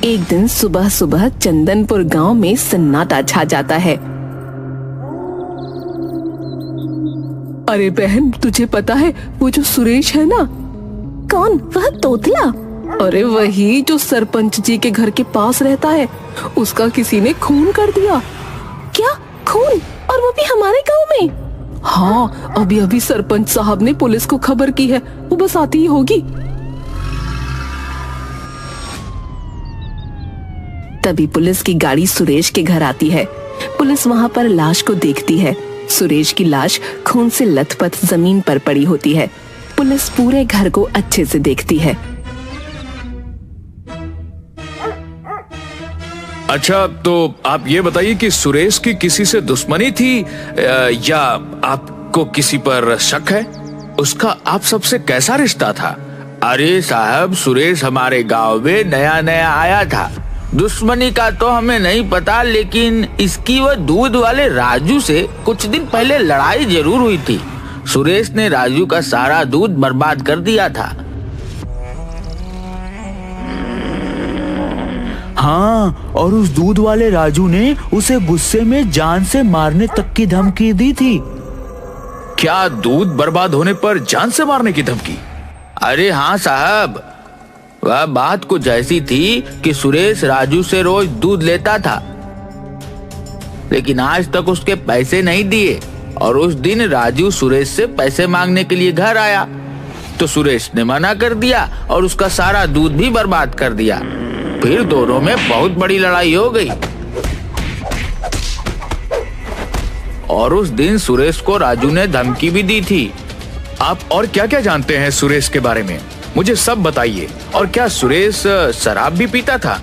एक दिन सुबह सुबह चंदनपुर गांव में सन्नाटा छा जाता है। अरे बहन, तुझे पता है वो जो सुरेश है ना? कौन? वह तोतला? अरे वही जो सरपंच जी के घर के पास रहता है, उसका किसी ने खून कर दिया। क्या? खून? और वो भी हमारे गांव में? हाँ, अभी अभी सरपंच साहब ने पुलिस को खबर की है, वो बस आती ही होगी। तभी पुलिस की गाड़ी सुरेश के घर आती है। पुलिस वहाँ पर लाश को देखती है। सुरेश की लाश खून से लथपथ जमीन पर पड़ी होती है। पुलिस पूरे घर को अच्छे से देखती है। अच्छा, तो आप ये बताइए कि सुरेश की किसी से दुश्मनी थी या आपको किसी पर शक है? उसका आप सबसे कैसा रिश्ता था? अरे साहब, सुरेश हमारे गांव में नया नया आया था। दुश्मनी का तो हमें नहीं पता, लेकिन इसकी वह दूध वाले राजू से कुछ दिन पहले लड़ाई जरूर हुई थी। सुरेश ने राजू का सारा दूध बर्बाद कर दिया था। हाँ, और उस दूध वाले राजू ने उसे गुस्से में जान से मारने तक की धमकी दी थी। क्या दूध बर्बाद होने पर जान से मारने की धमकी? अरे हाँ साहब, वह बात कुछ ऐसी थी कि सुरेश राजू से रोज दूध लेता था, लेकिन आज तक उसके पैसे नहीं दिए। और उस दिन राजू सुरेश से पैसे मांगने के लिए घर आया, तो सुरेश ने मना कर दिया और उसका सारा दूध भी बर्बाद कर दिया। फिर दोनों में बहुत बड़ी लड़ाई हो गई और उस दिन सुरेश को राजू ने धमकी भी दी थी। आप और क्या क्या जानते हैं सुरेश के बारे में? मुझे सब बताइए। और क्या सुरेश शराब भी पीता था?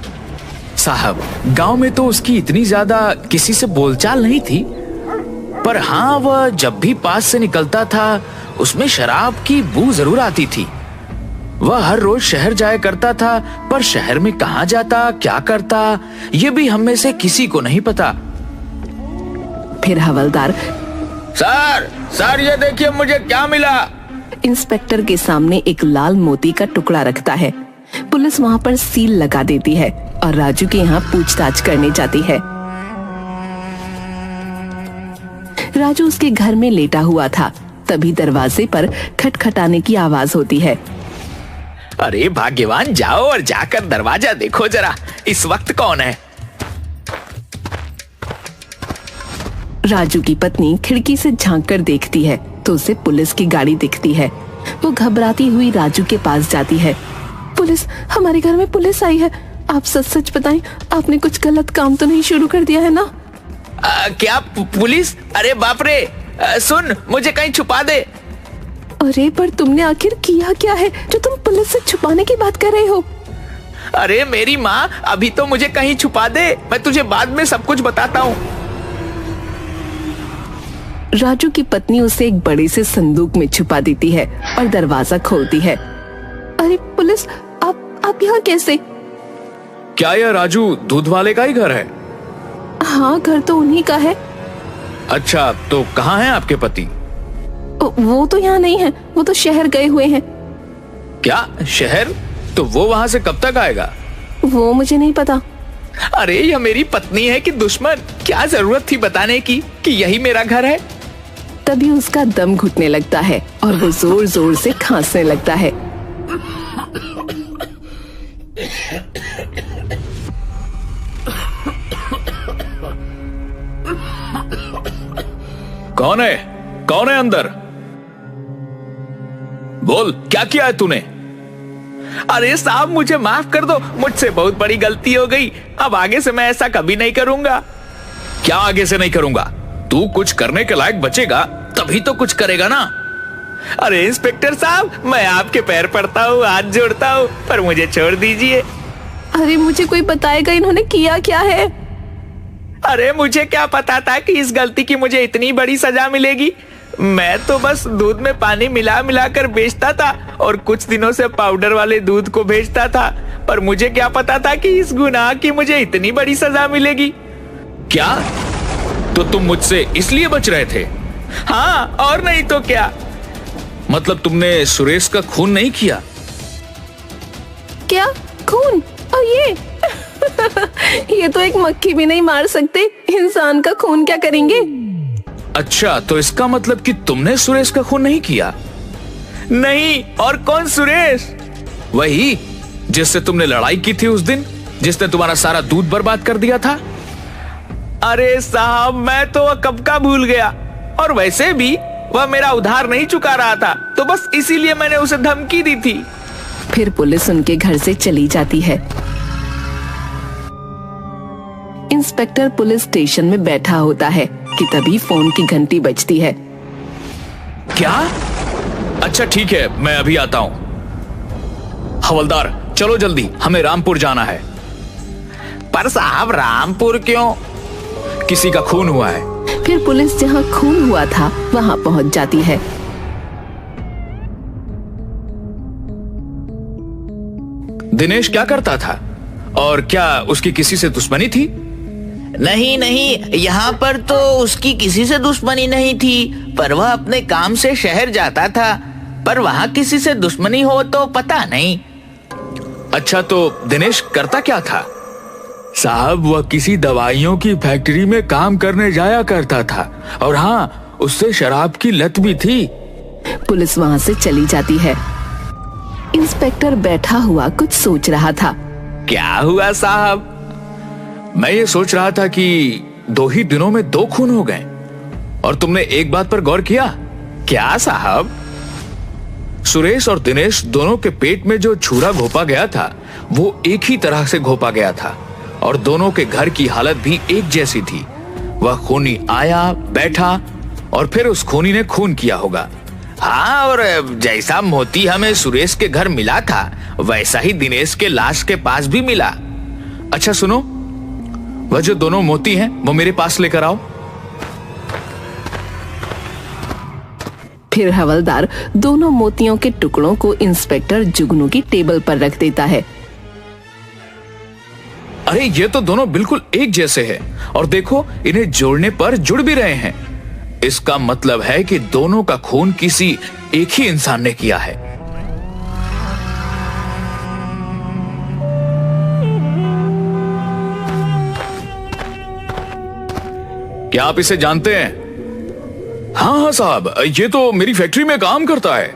साहब, गांव में तो उसकी इतनी ज्यादा किसी से बोलचाल नहीं थी, पर हाँ, वह जब भी पास से निकलता था उसमें शराब की बू जरूर आती थी। वह हर रोज शहर जाया करता था, पर शहर में कहाँ जाता, क्या करता, ये भी हम में से किसी को नहीं पता। फिर हवलदार, सर ये देखिए मुझे क्या मिला। इंस्पेक्टर के सामने एक लाल मोती का टुकड़ा रखता है। पुलिस वहाँ पर सील लगा देती है और राजू के यहाँ पूछताछ करने जाती है। राजू उसके घर में लेटा हुआ था। तभी दरवाजे पर खटखटाने की आवाज होती है। अरे भाग्यवान, जाओ और जाकर दरवाजा देखो जरा, इस वक्त कौन है? राजू की पत्नी खिड़की से झांक कर देखती है तो उसे पुलिस की गाड़ी दिखती है। वो घबराती हुई राजू के पास जाती है। पुलिस, हमारे घर में पुलिस आई है। आप सच सच बताएं, आपने कुछ गलत काम तो नहीं शुरू कर दिया है ना? क्या पुलिस? अरे बाप रे, सुन, मुझे कहीं छुपा दे। अरे पर तुमने आखिर किया क्या है जो तुम पुलिस से छुपाने की बात कर रहे हो? अरे मेरी माँ, अभी तो मुझे कहीं छुपा दे, मैं तुझे बाद में सब कुछ बताता हूँ। राजू की पत्नी उसे एक बड़े से संदूक में छुपा देती है और दरवाजा खोलती है। अरे पुलिस, आप यहाँ कैसे? क्या यह राजू दूध वाले का ही घर है? हाँ, घर तो उन्हीं का है। अच्छा, तो कहाँ हैं आपके पति? वो तो यहाँ नहीं है, वो तो शहर गए हुए हैं। क्या शहर? तो वो वहाँ से कब तक आएगा? वो मुझे नहीं पता। अरे यह मेरी पत्नी है कि दुश्मन? क्या जरूरत थी बताने की कि यही मेरा घर है? तभी उसका दम घुटने लगता है और वो जोर जोर से खांसने लगता है। कौन है? कौन है अंदर? बोल, क्या किया है तूने? अरे साहब, मुझे माफ कर दो, मुझसे बहुत बड़ी गलती हो गई। अब आगे से मैं ऐसा कभी नहीं करूंगा। क्या आगे से नहीं करूंगा? तू कुछ करने के लायक बचेगा तभी तो कुछ करेगा ना। अरे इंस्पेक्टर साहब, मैं आपके पैर पड़ता हूँ, हाथ जोड़ता हूँ, पर मुझे छोड़ दीजिए। अरे मुझे कोई बताएगा इन्होंने किया क्या है? अरे मुझे क्या पता था कि इस गलती की मुझे इतनी बड़ी सजा मिलेगी। मैं तो बस दूध में पानी मिला मिला कर बेचता था और कुछ दिनों से पाउडर वाले दूध को बेचता था, पर मुझे क्या पता था कि इस गुनाह की मुझे इतनी बड़ी सजा मिलेगी। क्या? तो तुम मुझसे इसलिए बच रहे थे? हाँ, और नहीं तो क्या। मतलब तुमने सुरेश का खून नहीं किया? क्या खून? और ये ये तो एक मक्खी भी नहीं मार सकते, इंसान का खून क्या करेंगे? अच्छा, तो इसका मतलब कि तुमने सुरेश का खून नहीं किया? नहीं, और कौन सुरेश? वही जिससे तुमने लड़ाई की थी उस दिन, जिसने तुम्हारा सारा दूध बर्बाद कर दिया था। अरे साहब, मैं तो वह कब का भूल गया, और वैसे भी वह मेरा उधार नहीं चुका रहा था, तो बस इसीलिए मैंने उसे धमकी दी थी। फिर पुलिस उनके घर से चली जाती है। इंस्पेक्टर पुलिस स्टेशन में बैठा होता है कि तभी फोन की घंटी बजती है। क्या? अच्छा ठीक है, मैं अभी आता हूं। हवलदार, चलो जल्दी, हमें रामपुर जाना है। पर साहब, रामपुर क्यों? किसी का खून हुआ है। फिर पुलिस जहाँ खून हुआ था वहाँ पहुँच जाती है। दिनेश क्या करता था, और क्या उसकी किसी से दुश्मनी थी? नहीं नहीं, यहाँ पर तो उसकी किसी से दुश्मनी नहीं थी, पर वह अपने काम से शहर जाता था। पर वहाँ किसी से दुश्मनी हो तो पता नहीं। अच्छा, तो दिनेश करता क्या था? साहब, वह किसी दवाइयों की फैक्ट्री में काम करने जाया करता था, और हाँ, उससे शराब की लत भी थी। पुलिस वहाँ से चली जाती है। इंस्पेक्टर बैठा हुआ कुछ सोच रहा था। क्या हुआ साहब? मैं ये सोच रहा था कि 2 ही दिनों में 2 खून हो गए, और तुमने एक बात पर गौर किया? क्या साहब? सुरेश और दिनेश दोनों के पेट में जो छुरा घोपा गया था वो एक ही तरह से घोपा गया था, और दोनों के घर की हालत भी एक जैसी थी। वह खूनी आया, बैठा, और फिर उस खूनी ने खून किया होगा। हाँ, और जैसा मोती हमें सुरेश के घर मिला था, वैसा ही दिनेश के लाश के पास भी मिला। अच्छा सुनो, वह जो दोनों मोती हैं वो मेरे पास लेकर आओ। फिर हवलदार दोनों मोतियों के टुकड़ों को इंस्पेक्टर जुगनू की टेबल पर रख देता है। अरे ये तो दोनों बिल्कुल एक जैसे हैं, और देखो इन्हें जोड़ने पर जुड़ भी रहे हैं। इसका मतलब है कि दोनों का खून किसी एक ही इंसान ने किया है। क्या आप इसे जानते हैं? हाँ हाँ साहब, ये तो मेरी फैक्ट्री में काम करता है।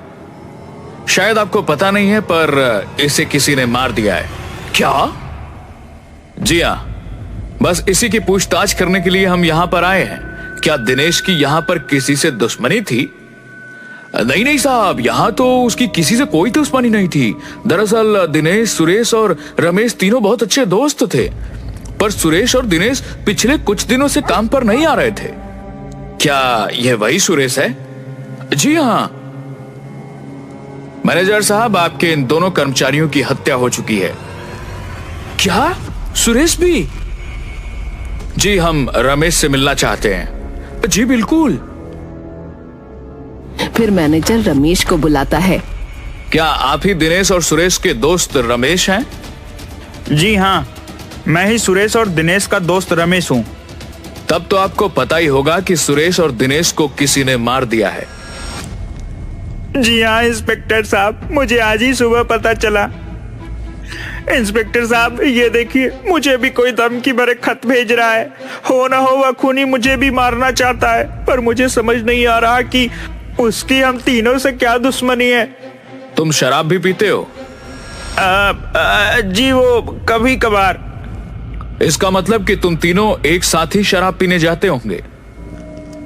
शायद आपको पता नहीं है, पर इसे किसी ने मार दिया है। क्या? जी हाँ, बस इसी की पूछताछ करने के लिए हम यहाँ पर आए हैं। क्या दिनेश की यहाँ पर किसी से दुश्मनी थी? नहीं नहीं साहब, यहाँ तो उसकी किसी से कोई दुश्मनी नहीं थी। दरअसल दिनेश, सुरेश और रमेश तीनों बहुत अच्छे दोस्त थे, पर सुरेश और दिनेश पिछले कुछ दिनों से काम पर नहीं आ रहे थे। क्या यह वही सुरेश है? जी हाँ मैनेजर साहब, आपके इन दोनों कर्मचारियों की हत्या हो चुकी है। क्या? सुरेश भी? जी, हम रमेश से मिलना चाहते हैं। जी बिल्कुल। फिर मैनेजर रमेश को बुलाता है। क्या आप ही दिनेश और सुरेश के दोस्त रमेश हैं? जी हाँ, मैं ही सुरेश और दिनेश का दोस्त रमेश हूँ। तब तो आपको पता ही होगा कि सुरेश और दिनेश को किसी ने मार दिया है। जी हाँ इंस्पेक्टर साहब, मुझे आज ही सुबह पता चला। इंस्पेक्टर साहब, ये देखिए, मुझे भी कोई धमकी भरे खत भेज रहा है। हो ना हो वह खूनी मुझे भी मारना चाहता है, पर मुझे समझ नहीं आ रहा कि उसकी हम तीनों से क्या दुश्मनी है। तुम शराब भी पीते हो? जी, वो कभी कभार। इसका मतलब कि तुम तीनों एक साथ ही शराब पीने जाते होंगे?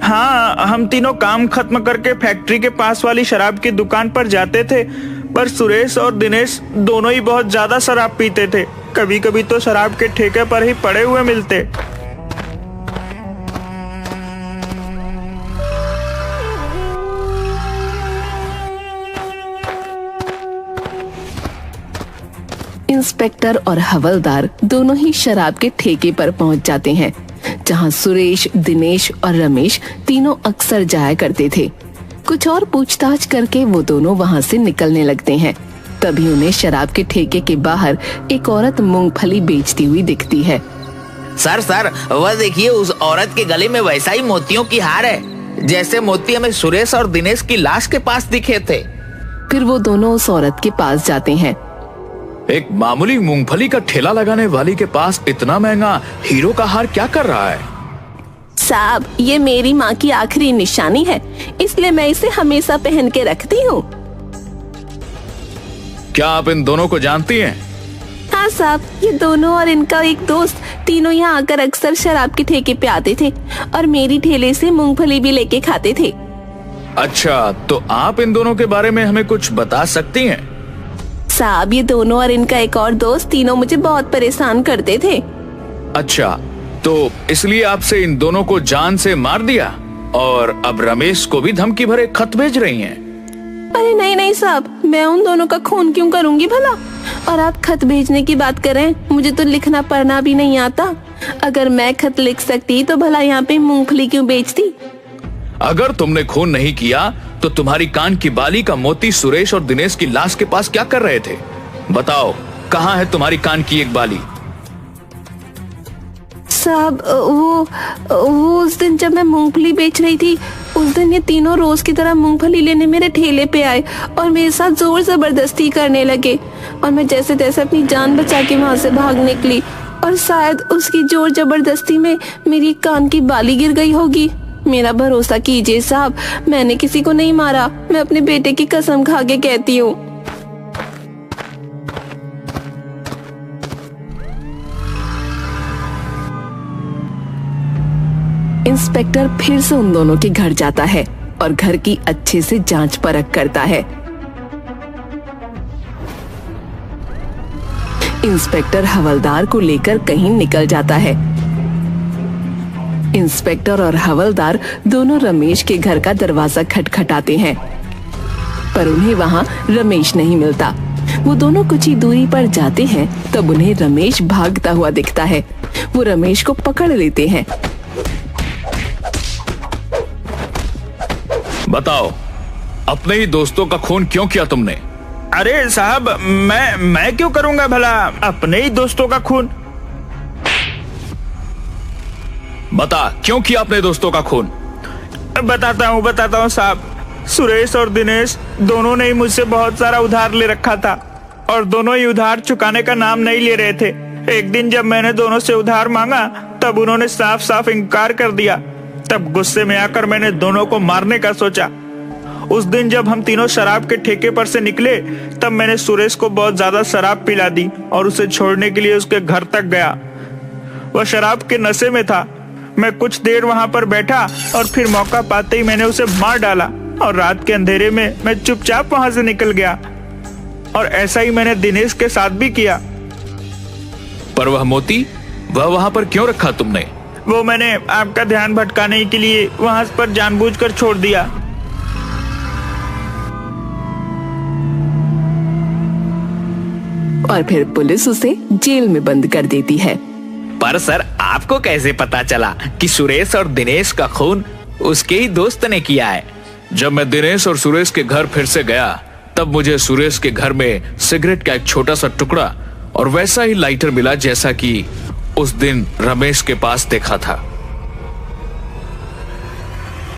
हाँ, हम तीनों काम खत्म करके फैक्ट्री के पास वाली शराब की दुकान पर जाते थे, पर सुरेश और दिनेश दोनों ही बहुत ज्यादा शराब पीते थे। कभी कभी तो शराब के ठेके पर ही पड़े हुए मिलते। इंस्पेक्टर और हवलदार दोनों ही शराब के ठेके पर पहुंच जाते हैं, जहां सुरेश, दिनेश और रमेश तीनों अक्सर जाया करते थे। कुछ और पूछताछ करके वो दोनों वहां से निकलने लगते हैं। तभी उन्हें शराब के ठेके के बाहर एक औरत मूंगफली बेचती हुई दिखती है। सर, वह देखिए, उस औरत के गले में वैसा ही मोतियों की हार है जैसे मोती हमें सुरेश और दिनेश की लाश के पास दिखे थे। फिर वो दोनों उस औरत के पास जाते हैं। एक मामूली मूंगफली का ठेला लगाने वाली के पास इतना महंगा हीरो का हार क्या कर रहा है? साहब, ये मेरी माँ की आखिरी निशानी है, इसलिए मैं इसे हमेशा पहन के रखती हूँ। क्या आप इन दोनों को जानती हैं? हाँ साहब, ये दोनों और इनका एक दोस्त तीनों यहाँ आकर अक्सर शराब के ठेके पे आते थे और मेरी ठेले से मूंगफली भी लेके खाते थे। अच्छा, तो आप इन दोनों के बारे में हमें कुछ बता सकती हैं? साहब, ये दोनों और इनका एक और दोस्त तीनों मुझे बहुत परेशान करते थे। अच्छा, तो इसलिए आपसे इन दोनों को जान से मार दिया और अब रमेश को भी धमकी भरे खत भेज रही हैं। अरे नहीं नहीं साहब, मैं उन दोनों का खून क्यों करूंगी भला? और आप खत भेजने की बात करें, मुझे तो लिखना पढ़ना भी नहीं आता। अगर मैं खत लिख सकती तो भला यहाँ पे मूंगफली क्यों बेचती? अगर तुमने खून नहीं किया तो तुम्हारी कान की बाली का मोती सुरेश और दिनेश की लाश के पास क्या कर रहे थे? बताओ, कहाँ है तुम्हारी कान की एक बाली? साहब, वो उस दिन जब मैं मूंगफली बेच रही थी, उस दिन ये तीनों रोज की तरह मूंगफली लेने मेरे ठेले पे आए और मेरे साथ जोर जबरदस्ती करने लगे और मैं जैसे तैसे अपनी जान बचा के वहाँ से भाग निकली और शायद उसकी जोर जबरदस्ती में मेरी कान की बाली गिर गई होगी। मेरा भरोसा कीजिए साहब, मैंने किसी को नहीं मारा। मैं अपने बेटे की कसम खा के कहती हूँ। इंस्पेक्टर फिर से उन दोनों के घर जाता है और घर की अच्छे से जांच परख करता है। इंस्पेक्टर हवलदार को लेकर कहीं निकल जाता है। इंस्पेक्टर और हवलदार दोनों रमेश के घर का दरवाजा खटखटाते हैं, पर उन्हें वहां रमेश नहीं मिलता। वो दोनों कुछ ही दूरी पर जाते हैं, तब उन्हें रमेश भागता हुआ दिखता है। वो रमेश को पकड़ लेते हैं। बताओ, अपने ही दोस्तों का खून क्यों किया तुमने? अरे साहब, मैं क्यों करूंगा भला अपने ही दोस्तों का खून? बता, क्यों किया अपने दोस्तों का खून? बताता हूँ साहब। सुरेश और दिनेश दोनों ने ही मुझसे बहुत सारा उधार ले रखा था और दोनों ही उधार चुकाने का नाम नहीं ले रहे थे। एक दिन जब मैंने दोनों से उधार मांगा, तब उन्होंने साफ साफ इनकार कर दिया। तब गुस्से में आकर मैंने दोनों को मारने का सोचा। उस दिन जब हम तीनों शराब के ठेके पर से निकले, तब मैंने सुरेश को बहुत ज्यादा शराब पिला दी और उसे छोड़ने के लिए उसके घर तक गया। वह शराब के नशे में था। मैं कुछ देर वहां पर बैठा और फिर मौका पाते ही मैंने उसे मार डाला और रात के अंधेरे में मैं चुपचाप वहां से निकल गया। और ऐसा ही मैंने दिनेश के साथ भी किया। पर वह मोती, वह वहां पर क्यों रखा तुमने? वो मैंने आपका ध्यान भटकाने के लिए वहां पर जानबूझकर छोड़ दिया। और फिर पुलिस उसे जेल में बंद कर देती है। पर सर, आपको कैसे पता चला कि सुरेश और दिनेश का खून उसके ही दोस्त ने किया है? जब मैं दिनेश और सुरेश के घर फिर से गया, तब मुझे सुरेश के घर में सिगरेट का एक छोटा सा टुकड़ा और वैसा ही लाइटर मिला जैसा कि उस दिन रमेश के पास देखा था।